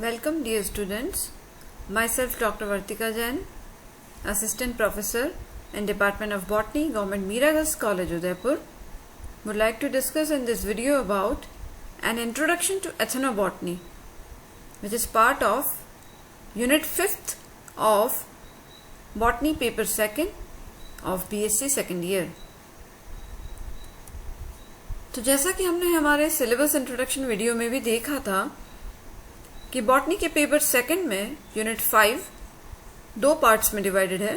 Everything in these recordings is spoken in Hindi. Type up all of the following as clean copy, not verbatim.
Welcome dear students, myself Dr. Vartika Jain, Assistant Professor in Department of Botany, Government Mira Girls College, Udaipur, would like to discuss in this video about an introduction to ethnobotany, which is part of Unit 5th of Botany Paper 2nd of BSc second year. तो जैसा कि हमने हमारे सिलेबस इंट्रोडक्शन वीडियो में भी देखा था कि बॉटनी के पेपर सेकंड में यूनिट 5 दो पार्ट्स में डिवाइडेड है।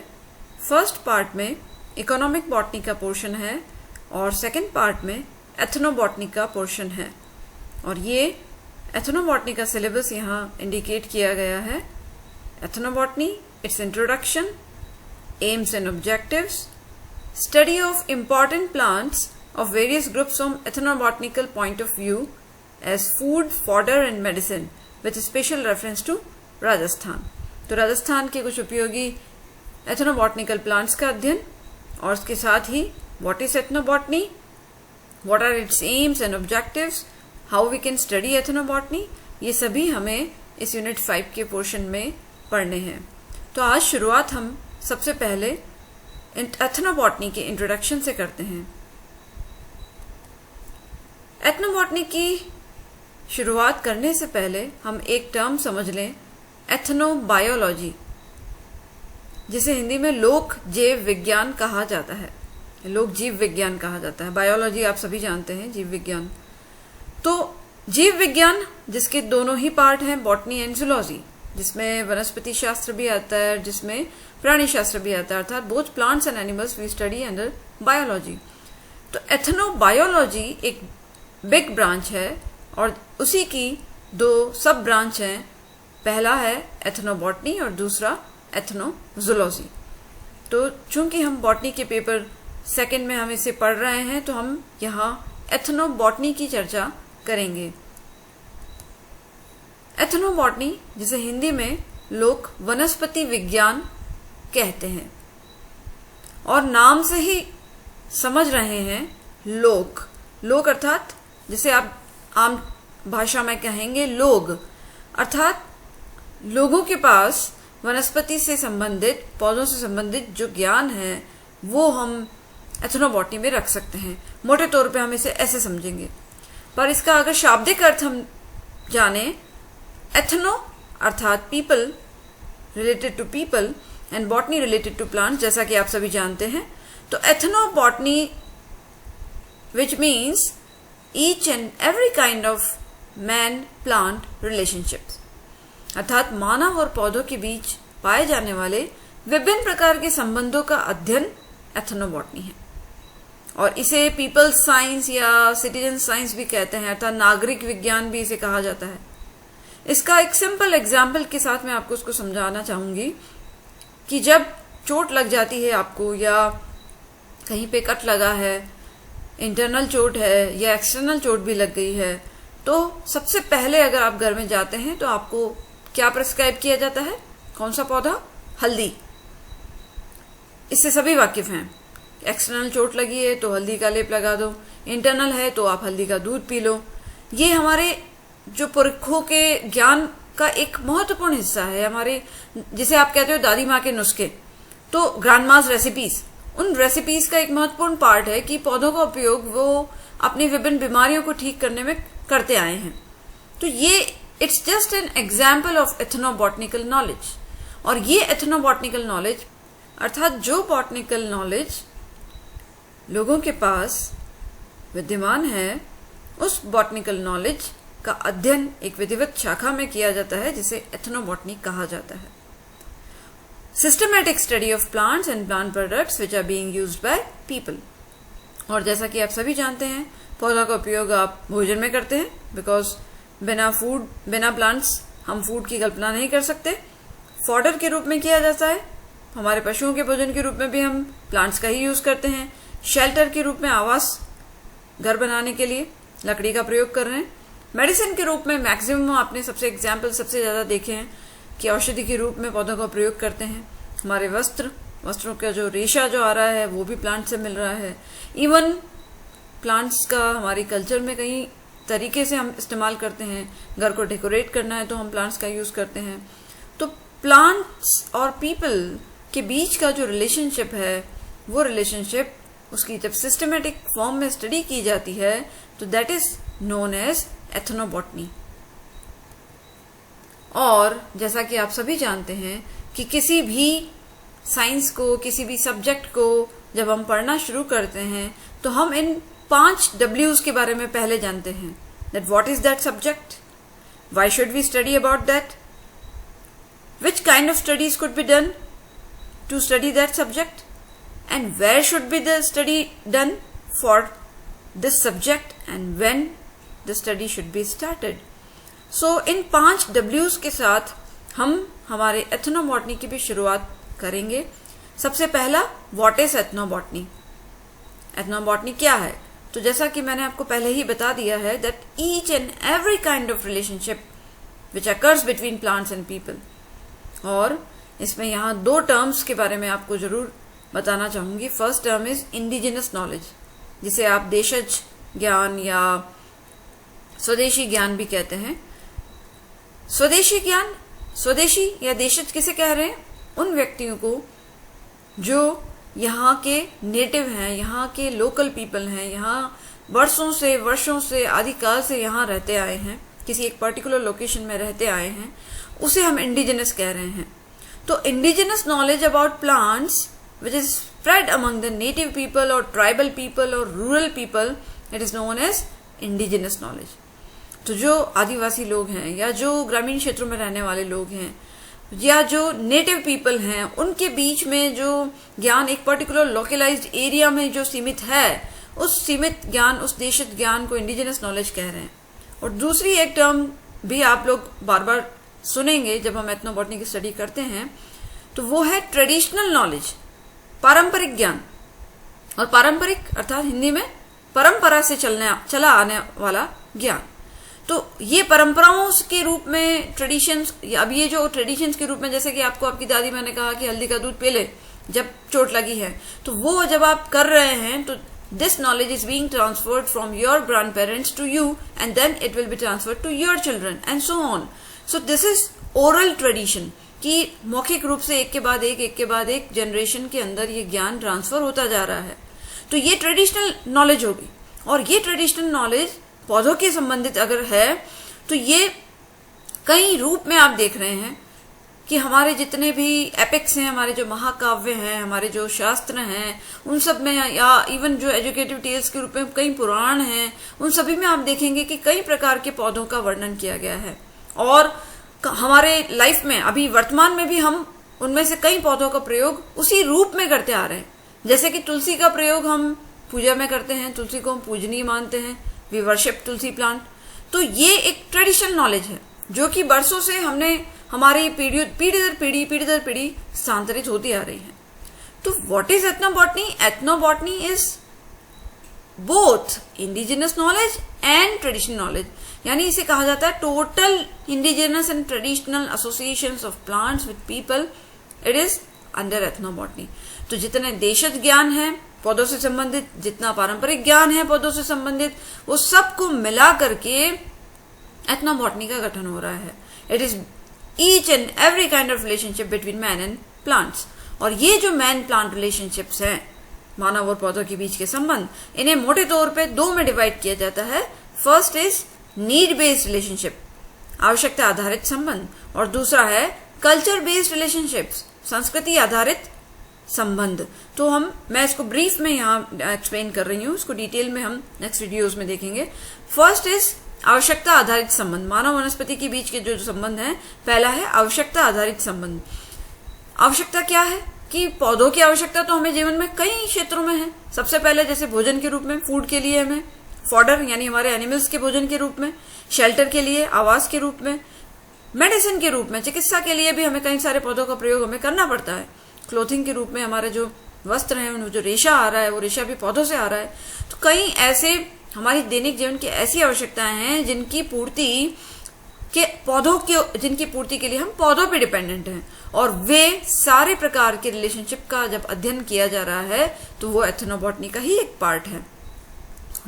फर्स्ट पार्ट में इकोनॉमिक बॉटनी का पोर्शन है और सेकंड पार्ट में एथनोबॉटनी का पोर्शन है। और ये एथनोबॉटनी का सिलेबस यहाँ इंडिकेट किया गया है। Ethnobotany, it's introduction, AIIMS and objectives, study of important plants of various groups from ethnobotanical point of view as food, fodder and medicine with special reference to Rajasthan. तो राजस्थान के कुछ उपयोगी एथनोबॉटनिकल प्लांट्स का अध्ययन और उसके साथ ही what is ethnobotany, what are its aims and objectives, how we can study ethnobotany, ये सभी हमें इस यूनिट 5 के पोर्शन में पढ़ने हैं। तो आज शुरुआत हम सबसे पहले एथनोबॉटनी के इंट्रोडक्शन से करते हैं। एथनोबॉटनी की शुरुआत करने से पहले हम एक टर्म समझ लें, एथनोबायोलॉजी, जिसे हिंदी में लोक जीव विज्ञान कहा जाता है। लोक जीव विज्ञान कहा जाता है। बायोलॉजी आप सभी जानते हैं, जीव विज्ञान। तो जीव विज्ञान जिसके दोनों ही पार्ट हैं, बॉटनी एंड जूलॉजी, जिसमें वनस्पति शास्त्र भी आता है, जिसमें प्राणी शास्त्र भी आता है, अर्थात both plants and animals we study under biology. तो एथनोबायोलॉजी एक बिग ब्रांच है और उसी की दो सब ब्रांच हैं। पहला है एथनोबॉटनी और दूसरा एथनोजूलॉजी। तो चूंकि हम बॉटनी के पेपर सेकंड में हम इसे पढ़ रहे हैं, तो हम यहाँ एथनोबॉटनी की चर्चा करेंगे। एथनोबॉटनी, जिसे हिंदी में लोग वनस्पति विज्ञान कहते हैं, और नाम से ही समझ रहे हैं लोक, लोक अर्थात जिसे आप आम भाषा में कहेंगे लोग, अर्थात लोगों के पास वनस्पति से संबंधित, पौधों से संबंधित जो ज्ञान है वो हम एथनोबॉटनी में रख सकते हैं। मोटे तौर पे हम इसे ऐसे समझेंगे। पर इसका अगर शाब्दिक अर्थ हम जाने, एथनो अर्थात people, related to people, and botany related to plants, जैसा कि आप सभी जानते हैं। तो ethnobotany which means each and every kind of man-plant relationships, अर्थात मानव और पौधों के बीच पाए जाने वाले विभिन्न प्रकार के संबंधों का अध्ययन एथनोबॉटनी है। और इसे पीपल्स साइंस या सिटीजन साइंस भी कहते हैं, अर्थात नागरिक विज्ञान भी इसे कहा जाता है। इसका एक सिंपल एग्जाम्पल के साथ मैं आपको उसको समझाना चाहूंगी कि जब चोट लग जाती है आपको, या कहीं पे कट लगा है, इंटरनल चोट है या एक्सटर्नल चोट भी लग गई है, तो सबसे पहले अगर आप घर में जाते हैं तो आपको क्या प्रिस्क्राइब किया जाता है? कौन सा पौधा? हल्दी। इससे सभी वाकिफ हैं। एक्सटर्नल चोट लगी है तो हल्दी का लेप लगा दो, इंटरनल है तो आप हल्दी का दूध पी लो। ये हमारे जो पुरखों के ज्ञान का एक महत्वपूर्ण हिस्सा है। हमारे, जिसे आप कहते हो दादी माँ के नुस्खे, तो ग्रैंड मास रेसिपीज, उन रेसिपीज का एक महत्वपूर्ण पार्ट है कि पौधों का उपयोग वो अपनी विभिन्न बीमारियों को ठीक करने में करते आए हैं। तो ये it's just an example of ethnobotanical knowledge. और ये एथनोबॉटनिकल नॉलेज, अर्थात जो बॉटनिकल नॉलेज लोगों के पास विद्यमान है, उस बॉटनिकल नॉलेज का अध्ययन एक विधिवत शाखा में किया जाता है, जिसे एथनोबॉटनी कहा जाता है। Systematic study of plants and plant products which are being used by people। और जैसा कि आप सभी जानते हैं, पौधा का उपयोग आप भोजन में करते हैं, बिकॉज बिना प्लांट्स हम फूड की कल्पना नहीं कर सकते। फॉडर के रूप में किया जाता है, हमारे पशुओं के भोजन के रूप में भी हम प्लांट्स का ही यूज करते हैं। शेल्टर के रूप में, आवास, घर बनाने के लिए लकड़ी का प्रयोग कर रहे हैं। मेडिसिन के रूप में मैक्सिमम आपने सबसे एग्जाम्पल सबसे ज्यादा देखे हैं कि औषधि के रूप में पौधों का प्रयोग करते हैं। हमारे वस्त्रों का जो रेशा जो आ रहा है वो भी प्लांट से मिल रहा है। इवन प्लांट्स का हमारी कल्चर में कहीं तरीके से हम इस्तेमाल करते हैं। घर को डेकोरेट करना है तो हम प्लांट्स का यूज करते हैं। तो प्लांट्स और पीपल के बीच का जो रिलेशनशिप है, वो रिलेशनशिप उसकी जब सिस्टमेटिक फॉर्म में स्टडी की जाती है तो that is known as ethnobotany. और जैसा कि आप सभी जानते हैं कि किसी भी साइंस को, किसी भी सब्जेक्ट को जब हम पढ़ना शुरू करते हैं तो हम इन 5 W's के बारे में पहले जानते हैं। That what is that subject, why should we study about that, which kind of studies could be done to study that subject, and where should be the study done for this subject, and when the study should be started. So in 5 W's के साथ हम हमारे एथनोबॉटनी की भी शुरुआत करेंगे। सबसे पहला, व्हाट इज एथनोबॉटनी। एथनोबॉटनी क्या है? तो जैसा कि मैंने आपको पहले ही बता दिया है that each and every kind of relationship which occurs between plants and people. और इसमें यहाँ 2 टर्म्स के बारे में आपको जरूर बताना चाहूंगी। First term is indigenous knowledge, जिसे आप देशज ज्ञान या स्वदेशी ज्ञान भी कहते हैं। स्वदेशी ज्ञान, स्वदेशी या देशज किसे कह रहे हैं? उन व्यक्तियों को जो यहाँ के नेटिव हैं, यहाँ के लोकल पीपल हैं, यहाँ वर्षों से आदिकाल से यहाँ रहते आए हैं, किसी एक पर्टिकुलर लोकेशन में रहते आए हैं, उसे हम इंडिजिनस कह रहे हैं। तो indigenous knowledge about plants which is spread among the native people और ट्राइबल पीपल और rural people, it is known as indigenous knowledge. तो जो आदिवासी लोग हैं या जो ग्रामीण क्षेत्रों में रहने वाले लोग हैं या जो नेटिव पीपल हैं, उनके बीच में जो ज्ञान एक पर्टिकुलर लोकलाइज्ड एरिया में जो सीमित है, उस सीमित ज्ञान, उस देशित ज्ञान को इंडिजिनस नॉलेज कह रहे हैं। और दूसरी एक टर्म भी आप लोग बार बार सुनेंगे जब हम एथनोबॉटनी की स्टडी करते हैं, तो वो है ट्रेडिशनल नॉलेज, पारंपरिक ज्ञान। और पारंपरिक अर्थात हिंदी में परंपरा से चला आने वाला ज्ञान। तो ये परंपराओं के रूप में ट्रेडिशंस, अब ये जो ट्रेडिशंस के रूप में, जैसे कि आपको आपकी दादी मैंने कहा कि हल्दी का दूध पी ले जब चोट लगी है, तो वो जब आप कर रहे हैं तो this knowledge is being transferred from your grandparents to you and then it will be transferred to your children and so on. So this is oral tradition कि मौखिक रूप से एक के बाद एक जनरेशन के अंदर ये ज्ञान ट्रांसफर होता जा रहा है। तो ये ट्रेडिशनल नॉलेज होगी। और ये ट्रेडिशनल नॉलेज पौधों के संबंधित अगर है तो ये कई रूप में आप देख रहे हैं कि हमारे जितने भी एपिक्स हैं, हमारे जो महाकाव्य हैं, हमारे जो शास्त्र हैं, उन सब में, या इवन जो एजुकेटिव टेल्स के रूप में कई पुराण हैं, उन सभी में आप देखेंगे कि कई प्रकार के पौधों का वर्णन किया गया है। और हमारे लाइफ में अभी वर्तमान में भी हम उनमें से कई पौधों का प्रयोग उसी रूप में करते आ रहे हैं। जैसे कि तुलसी का प्रयोग हम पूजा में करते हैं, तुलसी को हम पूजनीय मानते हैं, वी वर्शिप तुलसी प्लांट। तो ये एक ट्रेडिशनल नॉलेज है जो कि बरसों से हमने हमारी पीढ़ी दर पीढ़ी स्थानांतरित होती आ रही है। तो what is ethnobotany? Ethnobotany is both indigenous knowledge and traditional knowledge, यानी इसे कहा जाता है total indigenous and traditional associations of plants with people, it is under ethnobotany. तो जितने देशज ज्ञान है पौधों से संबंधित, जितना पारंपरिक ज्ञान है पौधों से संबंधित, वो सबको मिला करके एथनोबॉटनी का गठन हो रहा है। It is each and every kind of relationship between man and plants. और ये जो मैन प्लांट रिलेशनशिप्स हैं, मानव और पौधों के बीच के संबंध, इन्हें मोटे तौर पे 2 में डिवाइड किया जाता है। First is need based relationship, आवश्यकता आधारित संबंध, और दूसरा है कल्चर बेस्ड रिलेशनशिप्स, संस्कृति आधारित संबंध। तो मैं इसको ब्रीफ में यहाँ एक्सप्लेन कर रही हूँ, इसको डिटेल में हम नेक्स्ट वीडियोस में देखेंगे। फर्स्ट इज आवश्यकता आधारित संबंध, मानव वनस्पति के बीच के जो संबंध है, पहला है आवश्यकता आधारित संबंध। आवश्यकता क्या है कि पौधों की आवश्यकता तो हमें जीवन में कई क्षेत्रों में है। सबसे पहले जैसे भोजन के रूप में, फूड के लिए हमें फॉडर यानी हमारे एनिमल्स के भोजन के रूप में, शेल्टर के लिए, आवास के रूप में, मेडिसिन के रूप में, चिकित्सा के लिए भी हमें कई सारे पौधों का प्रयोग हमें करना पड़ता है। क्लोथिंग के रूप में हमारे जो वस्त्र हैं, उन जो रेशा आ रहा है, वो रेशा भी पौधों से आ रहा है। तो कई ऐसे हमारी दैनिक जीवन की ऐसी आवश्यकताएं हैं जिनकी पूर्ति के लिए हम पौधों पे डिपेंडेंट हैं। और वे सारे प्रकार के रिलेशनशिप का जब अध्ययन किया जा रहा है तो वो एथनोबॉटनी का ही एक पार्ट है।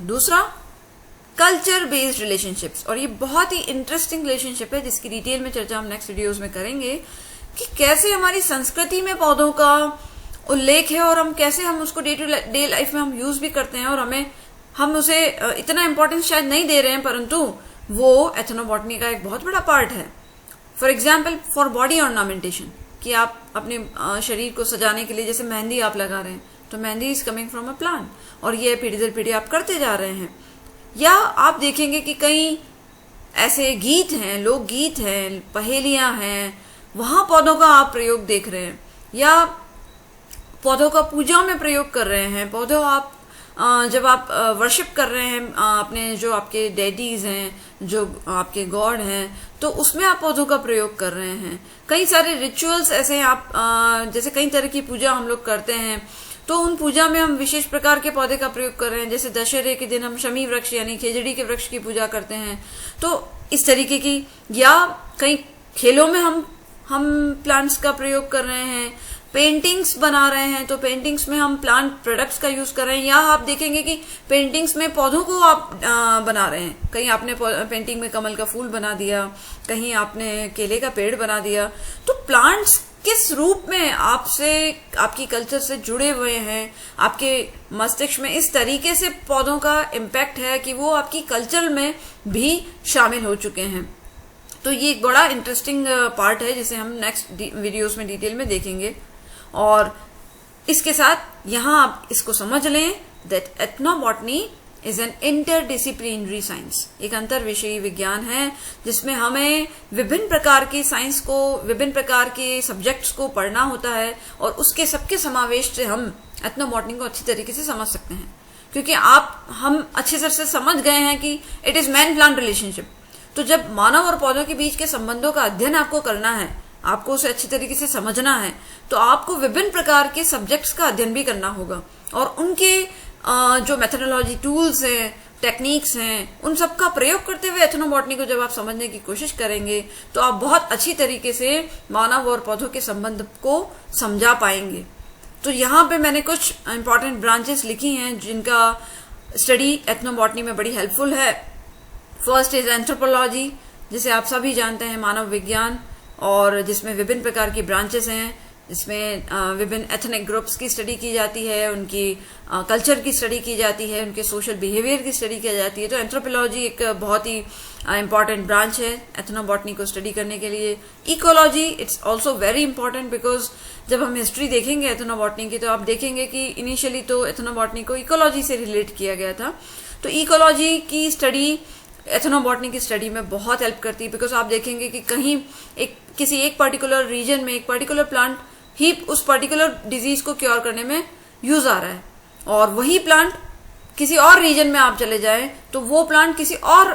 दूसरा कल्चर बेस्ड रिलेशनशिप्स। और ये बहुत ही इंटरेस्टिंग रिलेशनशिप है जिसकी डिटेल में चर्चा हम नेक्स्ट वीडियोस में करेंगे कि कैसे हमारी संस्कृति में पौधों का उल्लेख है और हम कैसे हम उसको डे टू डे लाइफ में हम यूज भी करते हैं, और हम उसे इतना इंपॉर्टेंस शायद नहीं दे रहे हैं, परंतु वो एथनोबॉटनी का एक बहुत बड़ा पार्ट है। For example for body ornamentation, कि आप अपने शरीर को सजाने के लिए जैसे मेहंदी आप लगा रहे हैं, तो mehndi is coming from a plant, और ये पीढ़ी दर पीढ़ी आप करते जा रहे हैं। या आप देखेंगे कि कई ऐसे गीत हैं, लोकगीत हैं, पहेलियां हैं, वहां पौधों का आप प्रयोग देख रहे हैं, या पौधों का पूजा में प्रयोग कर रहे हैं। पौधों आप जब आप वर्शिप कर रहे हैं अपने जो आपके डेडीज हैं, जो आपके गॉड हैं, तो उसमें आप पौधों का प्रयोग कर रहे हैं। कई सारे रिचुअल्स ऐसे हैं, आप जैसे कई तरह की पूजा हम लोग करते हैं, तो उन पूजा में हम विशेष प्रकार के पौधे का प्रयोग कर रहे हैं। जैसे दशहरे के दिन हम शमी वृक्ष यानी खेजड़ी के वृक्ष की पूजा करते हैं, तो इस तरीके की। या कई खेलों में हम प्लांट्स का प्रयोग कर रहे हैं। पेंटिंग्स बना रहे हैं, तो पेंटिंग्स में हम प्लांट प्रोडक्ट्स का यूज कर रहे हैं। या आप देखेंगे कि पेंटिंग्स में पौधों को आप बना रहे हैं। कहीं आपने पेंटिंग में कमल का फूल बना दिया, कहीं आपने केले का पेड़ बना दिया। तो प्लांट्स किस रूप में आपसे, आपकी कल्चर से जुड़े हुए हैं, आपके मस्तिष्क में इस तरीके से पौधों का इम्पैक्ट है कि वो आपकी कल्चर में भी शामिल हो चुके हैं। तो ये एक बड़ा इंटरेस्टिंग पार्ट है जिसे हम नेक्स्ट वीडियोस में डिटेल में देखेंगे। और इसके साथ यहां आप इसको समझ लें that ethnobotany is an interdisciplinary science, एक अंतर विषयी विज्ञान है जिसमें हमें विभिन्न प्रकार की साइंस को, विभिन्न प्रकार के सब्जेक्ट्स को पढ़ना होता है, और उसके सबके समावेश से हम एथनोबॉटनी को अच्छी तरीके से समझ सकते हैं। क्योंकि हम अच्छे तरह से समझ गए हैं कि it is man plant relationship. तो जब मानव और पौधों के बीच के संबंधों का अध्ययन आपको करना है, आपको उसे अच्छी तरीके से समझना है, तो आपको विभिन्न प्रकार के सब्जेक्ट्स का अध्ययन भी करना होगा, और उनके जो मेथोडोलॉजी टूल्स हैं, टेक्निक्स हैं, उन सब का प्रयोग करते हुए एथनोबॉटनी को जब आप समझने की कोशिश करेंगे, तो आप बहुत अच्छी तरीके से मानव और पौधों के संबंध को समझा पाएंगे। तो यहाँ पे मैंने कुछ इंपॉर्टेंट ब्रांचेस लिखी हैं जिनका स्टडी एथनोबॉटनी में बड़ी हेल्पफुल है। फर्स्ट इज एंथ्रोपोलॉजी, जिसे आप सभी जानते हैं, मानव विज्ञान, और जिसमें विभिन्न प्रकार की ब्रांचेस हैं, जिसमें विभिन्न एथनिक ग्रुप्स की स्टडी की जाती है, उनकी कल्चर की स्टडी की जाती है, उनके सोशल बिहेवियर की स्टडी की जाती है। तो एंथ्रोपोलॉजी एक बहुत ही इंपॉर्टेंट ब्रांच है एथनोबॉटनी को स्टडी करने के लिए। Ecology it's also very important, because जब हम हिस्ट्री देखेंगे एथनोबॉटनी की, तो आप देखेंगे कि इनिशियली तो एथनोबॉटनी को इकोलॉजी से रिलेट किया गया था। तो इकोलॉजी की स्टडी एथनोबॉटनी की स्टडी में बहुत हेल्प करती है, बिकॉज आप देखेंगे कि कहीं किसी एक पर्टिकुलर रीजन में एक पर्टिकुलर प्लांट ही उस पर्टिकुलर डिजीज को क्योर करने में यूज आ रहा है, और वही प्लांट किसी और रीजन में आप चले जाएं तो वो प्लांट किसी और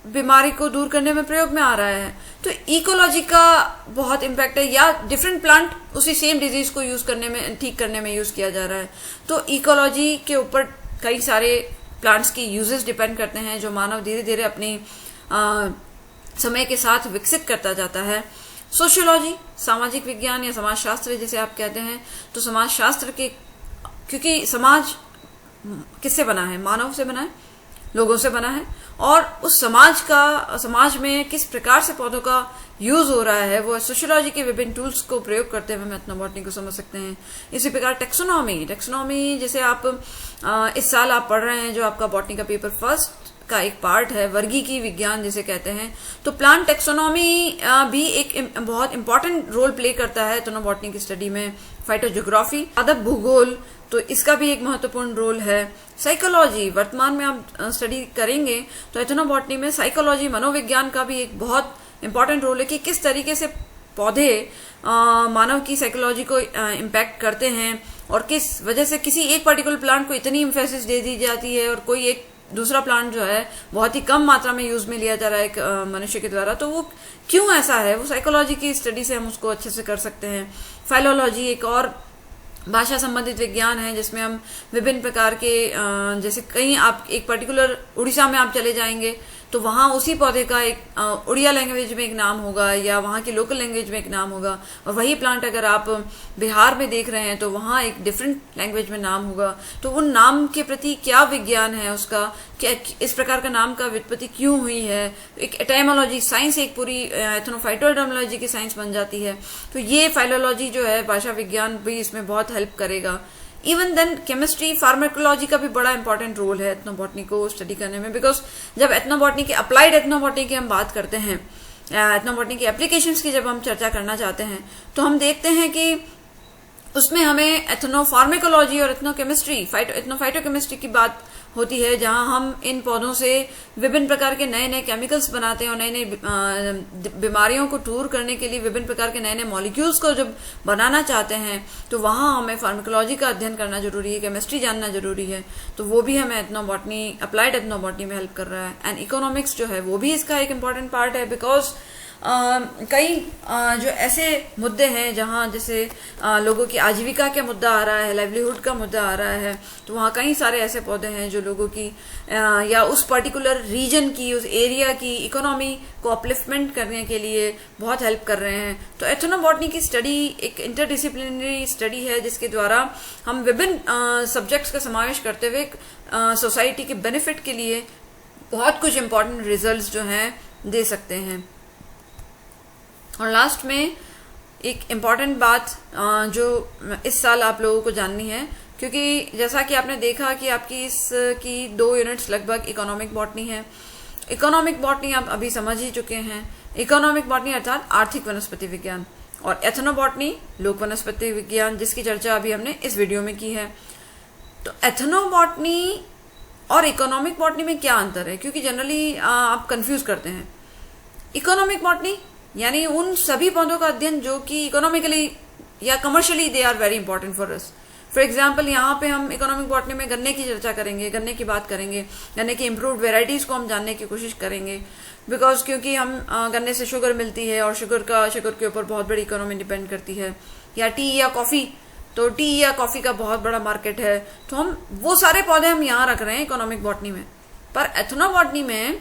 बीमारी को दूर करने में प्रयोग में आ रहा है। तो इकोलॉजी का बहुत इम्पैक्ट है, या डिफरेंट प्लांट उसी सेम डिजीज को यूज करने में, ठीक करने में यूज किया जा रहा है। तो इकोलॉजी के ऊपर कई सारे प्लांट्स की यूजेस डिपेंड करते हैं, जो मानव धीरे धीरे अपनी समय के साथ विकसित करता जाता है। सोशियोलॉजी, सामाजिक विज्ञान या समाज शास्त्र जिसे आप कहते हैं, तो समाज शास्त्र के, क्योंकि समाज किससे बना है, मानव से बना है, लोगों से बना है, और उस समाज में किस प्रकार से पौधों का यूज हो रहा है, वो सोशियोलॉजी के विभिन्न टूल्स को प्रयोग करते हुए हम एथनोबॉटनी को समझ सकते हैं। इसी प्रकार टेक्सोनॉमी जैसे आप इस साल आप पढ़ रहे हैं, जो आपका बॉटनी का पेपर फर्स्ट का एक पार्ट है, वर्गीकी विज्ञान जिसे कहते हैं। तो प्लांट टेक्सोनॉमी भी एक बहुत इंपॉर्टेंट रोल प्ले करता है एथनोबॉटनी की स्टडी में। फाइटोजियोग्राफी, पादप भूगोल, तो इसका भी एक महत्वपूर्ण रोल है। साइकोलॉजी, वर्तमान में आप स्टडी करेंगे तो एथनोबॉटनी में साइकोलॉजी, मनोविज्ञान का भी एक बहुत इंपॉर्टेंट रोल है कि किस तरीके से पौधे मानव की साइकोलॉजी को इम्पैक्ट करते हैं, और किस वजह से किसी एक पर्टिकुलर प्लांट को इतनी इम्फेसिस दे दी जाती है और कोई एक दूसरा प्लांट जो है बहुत ही कम मात्रा में यूज में लिया जा रहा है एक मनुष्य के द्वारा। तो वो क्यों ऐसा है, वो साइकोलॉजी की स्टडी से हम उसको अच्छे से कर सकते हैं। फाइलोलॉजी एक और भाषा संबंधित विज्ञान है जिसमें हम विभिन्न प्रकार के, जैसे कहीं आप एक पर्टिकुलर उड़ीसा में आप चले जाएंगे तो वहां उसी पौधे का एक उड़िया लैंग्वेज में एक नाम होगा या वहां की लोकल लैंग्वेज में एक नाम होगा, और वही प्लांट अगर आप बिहार में देख रहे हैं तो वहां एक डिफरेंट लैंग्वेज में नाम होगा। तो उन नाम के प्रति क्या विज्ञान है उसका, क्या इस प्रकार का नाम का व्युत्पत्ति क्यों हुई है, एक एटाइमोलॉजी साइंस, एक पूरी एथनोफाइटोएटाइमोलॉजी की साइंस बन जाती है। तो ये फाइलोलॉजी जो है, भाषा विज्ञान भी इसमें बहुत हेल्प करेगा। इवन देन केमिस्ट्री, फार्माकोलॉजी का भी बड़ा इंपॉर्टेंट रोल है एथनोबॉटनी को स्टडी करने में, बिकॉज जब एथनोबॉटनी की, अप्लाइड एथनोबॉटनी की हम बात करते हैं, एथनोबॉटनी की एप्लीकेशंस की जब हम चर्चा करना चाहते हैं, तो हम देखते हैं कि उसमें हमें एथनोफार्माकोलॉजी और एथनोकेमिस्ट्री, एथनोफाइटोकेमिस्ट्री की बात होती है, जहां हम इन पौधों से विभिन्न प्रकार के नए नए केमिकल्स बनाते हैं और नई नई बीमारियों को दूर करने के लिए विभिन्न प्रकार के नए नए मॉलिक्यूल्स को जब बनाना चाहते हैं, तो वहां हमें फार्माकोलॉजी का अध्ययन करना जरूरी है, केमिस्ट्री जानना जरूरी है। तो वो भी हमें एथनोबॉटनी, अप्लाइड एथनोबॉटनी में हेल्प कर रहा है। एंड इकोनॉमिक्स जो है वो भी इसका एक इम्पॉर्टेंट पार्ट है, बिकॉज कई जो ऐसे मुद्दे हैं जहां जैसे लोगों की आजीविका का मुद्दा आ रहा है, लाइवलीहुड का मुद्दा आ रहा है, तो वहां कई सारे ऐसे पौधे हैं जो लोगों की या उस पर्टिकुलर रीजन की, उस एरिया की इकोनॉमी को अपलिफ्टमेंट करने के लिए बहुत हेल्प कर रहे हैं। तो एथनोबॉटनी की स्टडी एक इंटरडिसिप्लिनरी स्टडी है, जिसके द्वारा हम विभिन्न सब्जेक्ट्स का समावेश करते हुए सोसाइटी के बेनिफिट के लिए बहुत कुछ इंपॉर्टेंट रिजल्ट्स जो हैं दे सकते हैं। और लास्ट में एक इम्पॉर्टेंट बात जो इस साल आप लोगों को जाननी है, क्योंकि जैसा कि आपने देखा कि आपकी इसकी 2 यूनिट्स लगभग इकोनॉमिक बॉटनी है। इकोनॉमिक बॉटनी आप अभी समझ ही चुके हैं। इकोनॉमिक बॉटनी अर्थात आर्थिक वनस्पति विज्ञान, और एथनोबॉटनी लोक वनस्पति विज्ञान, जिसकी चर्चा अभी हमने इस वीडियो में की है। तो एथनोबॉटनी और इकोनॉमिक बॉटनी में क्या अंतर है, क्योंकि जनरली आप कंफ्यूज करते हैं। इकोनॉमिक बॉटनी यानी उन सभी पौधों का अध्ययन जो कि इकोनॉमिकली या commercially they are very important for us. For example, यहाँ पे हम इकोनॉमिक बॉटनी में गन्ने की चर्चा करेंगे, गन्ने की बात करेंगे, गन्ने की इम्प्रूव्ड वेराइटीज को हम जानने की कोशिश करेंगे, बिकॉज क्योंकि हम गन्ने से शुगर मिलती है और शुगर के ऊपर बहुत बड़ी इकोनॉमी डिपेंड करती है। या टी या कॉफी, तो टी या कॉफी का बहुत बड़ा मार्केट है। तो हम वो सारे पौधे हम यहाँ रख रहे हैं इकोनॉमिक बॉटनी में। पर एथनोबॉटनी में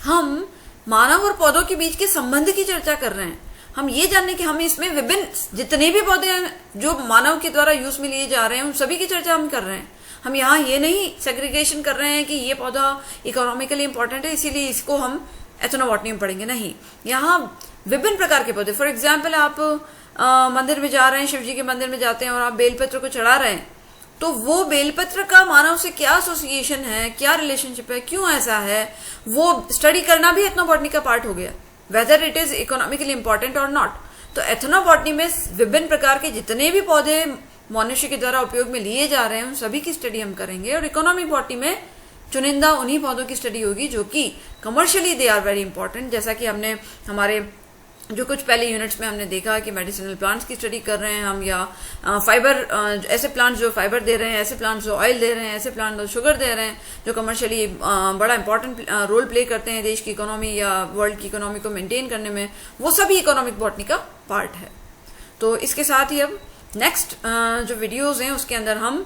हम मानव और पौधों के बीच के संबंध की चर्चा कर रहे हैं। हम ये जानने कि हम इसमें विभिन्न जितने भी पौधे हैं जो मानव के द्वारा यूज में लिए जा रहे हैं, उन सभी की चर्चा हम कर रहे हैं। हम यहाँ ये नहीं सेग्रीगेशन कर रहे हैं कि ये पौधा इकोनॉमिकली इंपॉर्टेंट है इसीलिए इसको हम एथनोबॉटनी में पढ़ेंगे, नहीं। यहाँ विभिन्न प्रकार के पौधे, फॉर एग्जाम्पल आप मंदिर में जा रहे हैं, शिव जी के मंदिर में जाते हैं और आप बेलपत्र को चढ़ा रहे हैं, तो वो बेलपत्र का मानव से क्या एसोसिएशन है, क्या रिलेशनशिप है, क्यों ऐसा है, वो स्टडी करना भी एथनोबॉटनी का पार्ट हो गया, whether it is economically important और नॉट। तो एथनोबॉटनी में विभिन्न प्रकार के जितने भी पौधे मनुष्य के द्वारा उपयोग में लिए जा रहे हैं उन सभी की स्टडी हम करेंगे, और इकोनॉमिक बॉटनी में चुनिंदा उन्हीं पौधों की स्टडी होगी जो कि commercially they are very important. जैसा कि हमने हमारे जो कुछ पहले यूनिट्स में हमने देखा कि मेडिसिनल प्लांट्स की स्टडी कर रहे हैं हम, या फाइबर, ऐसे प्लांट्स जो फाइबर दे रहे हैं, ऐसे प्लांट्स जो ऑयल दे रहे हैं, ऐसे प्लांट जो शुगर दे रहे हैं, जो कमर्शियली बड़ा इंपॉर्टेंट रोल प्ले करते हैं देश की इकोनॉमी या वर्ल्ड की इकोनॉमी को मेंटेन करने में, वो सभी इकोनॉमिक बॉटनी का पार्ट है। तो इसके साथ ही अब नेक्स्ट जो वीडियोज हैं उसके अंदर हम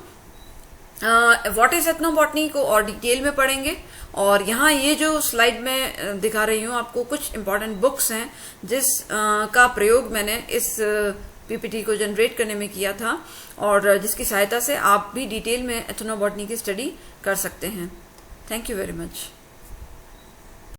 व्हाट इज एथनोबॉटनी को और डिटेल में पढ़ेंगे। और यहाँ ये जो स्लाइड में दिखा रही हूँ आपको कुछ इंपॉर्टेंट बुक्स हैं जिस का प्रयोग मैंने इस पीपीटी को जनरेट करने में किया था, और जिसकी सहायता से आप भी डिटेल में एथनोबॉटनी की स्टडी कर सकते हैं। Thank you very much.